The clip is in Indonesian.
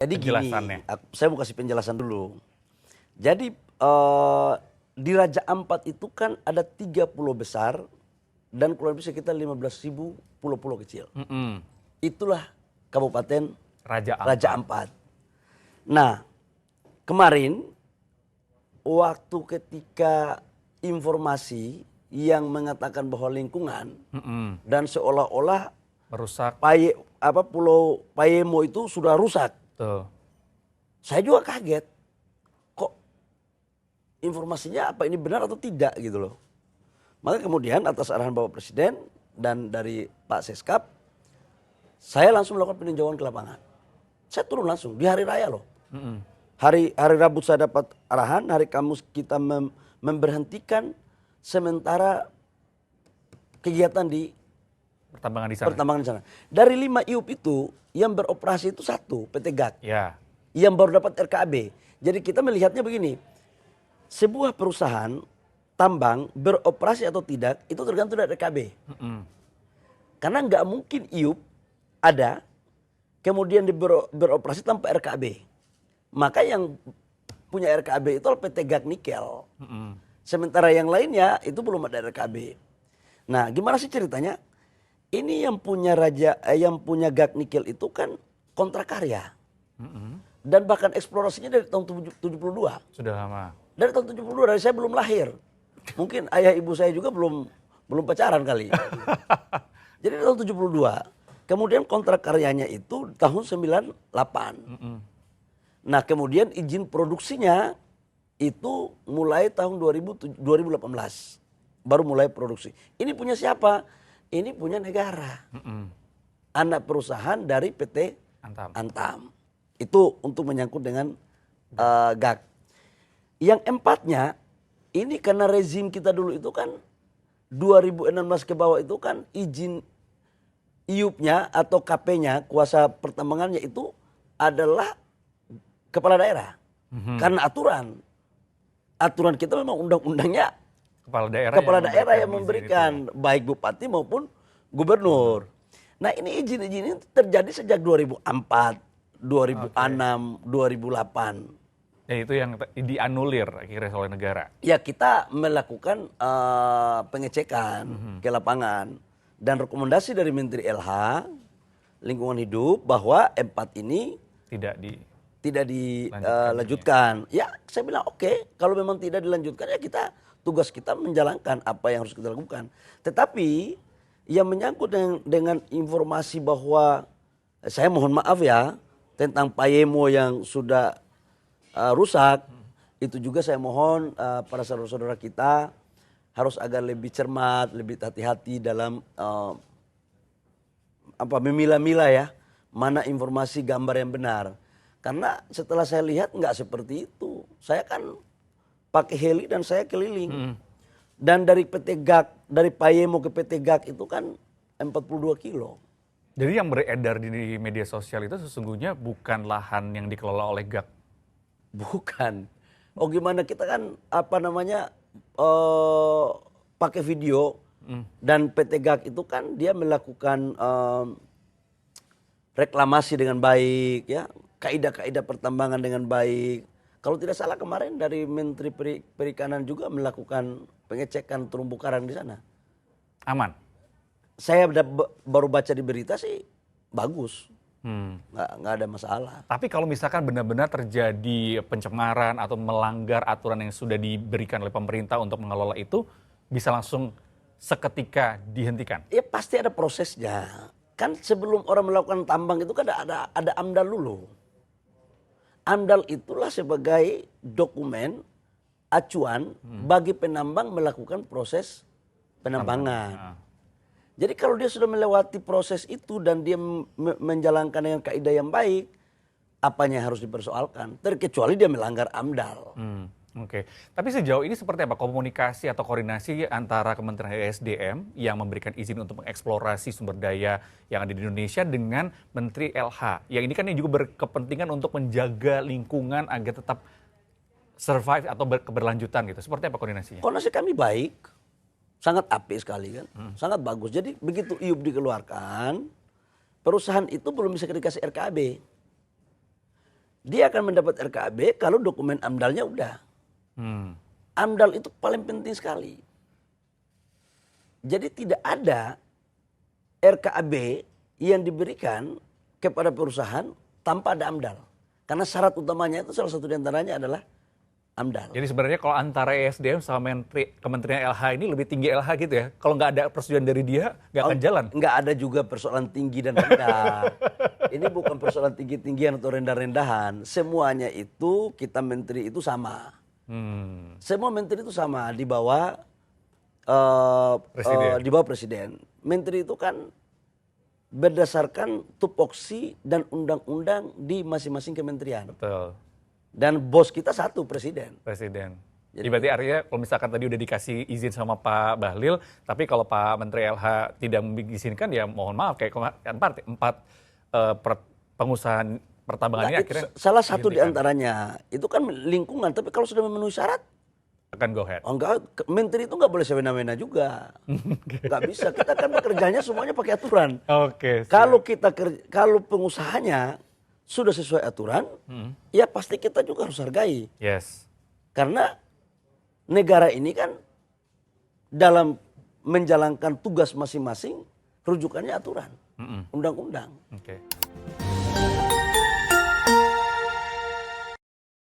Jadi gini, penjelasannya? saya mau kasih penjelasan dulu. Jadi di Raja Ampat itu kan ada 3 pulau besar dan kurang lebih sekitar 15.000 pulau-pulau kecil. Itulah Kabupaten Raja Ampat. Raja Ampat. Nah, kemarin waktu ketika informasi yang mengatakan bahwa lingkungan dan seolah-olah Merusak. Pulau Payemo itu sudah rusak. Tuh. Saya juga kaget. Kok informasinya apa ini benar atau tidak gitu loh. Maka kemudian atas arahan Bapak Presiden dan dari Pak Seskap, saya langsung melakukan peninjauan ke lapangan. Saya turun langsung di hari raya loh. Hari Rabu saya dapat arahan, hari Kamis kita memberhentikan sementara kegiatan di Pertambangan di sana. Dari 5 IUP itu yang beroperasi itu 1 PT GAK. Ya. Yang baru dapat RKAB. Jadi kita melihatnya begini. Sebuah perusahaan tambang beroperasi atau tidak itu tergantung dari RKAB. Karena nggak mungkin IUP ada kemudian beroperasi tanpa RKAB. Maka yang punya RKAB itu PT GAK Nikel. Sementara yang lainnya itu belum ada RKAB. Nah, gimana sih ceritanya? Ini yang punya GAK Nikel itu kan kontrak karya. Dan bahkan eksplorasinya dari tahun 72. Sudah lama. Dari tahun 72, dari saya belum lahir. Mungkin ayah ibu saya juga belum pacaran kali. Jadi dari tahun 72. Kemudian kontrak karyanya itu tahun 98. Nah, kemudian izin produksinya itu mulai tahun 2018. Baru mulai produksi. Ini punya siapa? Ini punya negara. Anak perusahaan dari PT Antam. Itu untuk menyangkut dengan GAK. Yang empatnya, ini karena rezim kita dulu itu kan 2016 ke bawah itu kan izin IUP-nya atau KP-nya, kuasa pertambangannya itu adalah kepala daerah. Karena aturan kita memang undang-undangnya kepala daerah yang memberikan, baik bupati maupun gubernur. Nah, ini izin ini terjadi sejak 2004, 2006, 2008. Ya, itu yang dianulir akhirnya oleh negara. Ya, kita melakukan pengecekan ke lapangan dan rekomendasi dari Menteri LH Lingkungan Hidup bahwa M4 ini tidak dilanjutkan. Ya, saya bilang oke, kalau memang tidak dilanjutkan ya tugas kita menjalankan apa yang harus kita lakukan. Tetapi yang menyangkut dengan informasi bahwa saya mohon maaf ya tentang Payemo yang sudah rusak, itu juga saya mohon para saudara-saudara kita harus agak lebih cermat, lebih hati-hati dalam memilah-milah ya mana informasi gambar yang benar. Karena setelah saya lihat nggak seperti itu. Saya kan pakai heli dan saya keliling. Dan dari PT GAK, dari Payemo ke PT GAK itu kan 42 kilo. Jadi yang beredar di media sosial itu sesungguhnya bukan lahan yang dikelola oleh GAK? Bukan. Oh gimana, kita kan pakai video dan PT GAK itu kan dia melakukan reklamasi dengan baik ya. Kaidah-kaidah pertambangan dengan baik. Kalau tidak salah kemarin dari Menteri Perikanan juga melakukan pengecekan terumbu karang di sana. Aman? Saya baru baca di berita sih bagus. Nggak ada masalah. Tapi kalau misalkan benar-benar terjadi pencemaran atau melanggar aturan yang sudah diberikan oleh pemerintah untuk mengelola itu, bisa langsung seketika dihentikan? Ya pasti ada prosesnya. Kan sebelum orang melakukan tambang itu kan ada AMDAL dulu. AMDAL itulah sebagai dokumen acuan bagi penambang melakukan proses penambangan. Jadi kalau dia sudah melewati proses itu dan dia menjalankan dengan kaidah yang baik, apanya yang harus dipersoalkan? Terkecuali dia melanggar AMDAL. Oke. Tapi sejauh ini seperti apa komunikasi atau koordinasi antara Kementerian ESDM yang memberikan izin untuk mengeksplorasi sumber daya yang ada di Indonesia dengan Menteri LH? Yang ini kan juga berkepentingan untuk menjaga lingkungan agar tetap survive atau keberlanjutan gitu. Seperti apa koordinasinya? Koordinasi kami baik, sangat apik sekali kan, sangat bagus. Jadi begitu IUP dikeluarkan, perusahaan itu belum bisa dikasih RKAB. dia akan mendapat RKAB kalau dokumen AMDAL-nya udah. AMDAL itu paling penting sekali. Jadi tidak ada RKAB yang diberikan kepada perusahaan tanpa ada AMDAL. Karena syarat utamanya itu salah satu diantaranya adalah AMDAL. Jadi sebenarnya kalau antara ESDM sama Kementerian LH ini lebih tinggi LH gitu ya? Kalau nggak ada persetujuan dari dia, nggak akan jalan? Nggak ada juga persoalan tinggi dan rendah. Ini bukan persoalan tinggi-tinggian atau rendah-rendahan. Semuanya itu kita menteri itu sama. Semua menteri itu sama di bawah presiden. Menteri itu kan berdasarkan tupoksi dan undang-undang di masing-masing kementerian. Betul. Dan bos kita satu, presiden. Jadi berarti artinya kalau misalkan tadi udah dikasih izin sama Pak Bahlil, tapi kalau Pak Menteri LH tidak mengizinkan ya mohon maaf kayak empat pengusahaan pertambangan ini akhirnya salah satu diantaranya itu kan lingkungan, tapi kalau sudah memenuhi syarat akan go ahead. Oh enggak, menteri itu nggak boleh semena-mena juga. Nggak bisa, kita kan bekerjanya semuanya pakai aturan. Oke. Kalau pengusahanya sudah sesuai aturan, ya pasti kita juga harus hargai. Yes. Karena negara ini kan dalam menjalankan tugas masing-masing rujukannya aturan, undang-undang. Oke.